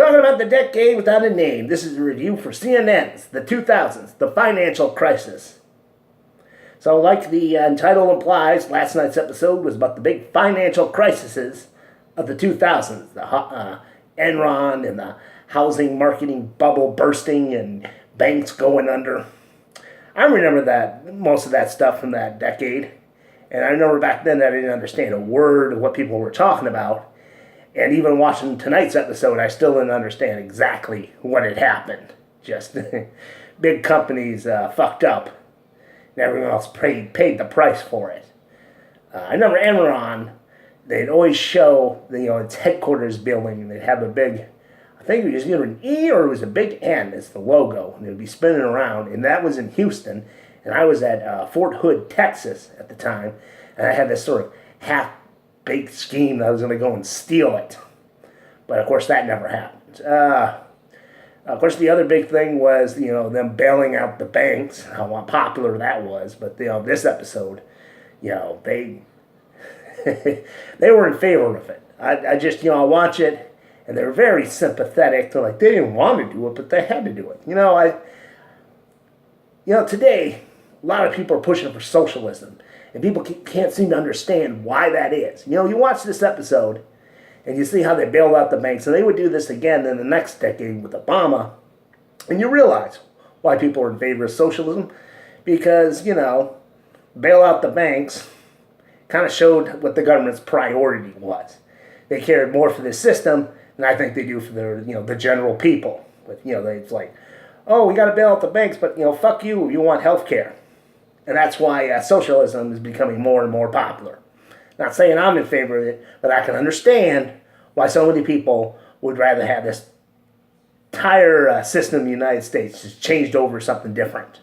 Talking about the decade without a name, this is a review for CNN's The 2000s, The Financial Crisis. So, like the title implies, last night's episode was about the big financial crises of the 2000s. The Enron and the housing marketing bubble bursting and banks going under. I remember that most of that stuff from that decade. And I remember back then that I didn't understand a word of what people were talking about. And even watching tonight's episode, I still didn't understand exactly what had happened. Just big companies fucked up, and everyone else paid the price for it. I remember Enron, they'd always show its headquarters building, and they'd have a big, I think it was either an E or it was a big N as the logo, and it would be spinning around, and that was in Houston, and I was at Fort Hood, Texas at the time, and I had this sort of half-baked scheme that I was going to go and steal it. But of course that never happened. Of course the other big thing was, them bailing out the banks, how popular that was, but this episode, they they were in favor of it. I just, I watch it, and they're very sympathetic. They're like, they didn't want to do it, but they had to do it. Today, a lot of people are pushing for socialism, and people can't seem to understand why that is. You watch this episode, and you see how they bailed out the banks, and they would do this again in the next decade with Obama, and you realize why people are in favor of socialism, because, bail out the banks kind of showed what the government's priority was. They cared more for the system than I think they do for the general people. But, it's like, oh, we got to bail out the banks, but, fuck you, you want health care. And that's why socialism is becoming more and more popular. Not saying I'm in favor of it, but I can understand why so many people would rather have this entire system in the United States just changed over something different.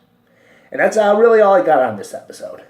And that's really all I got on this episode.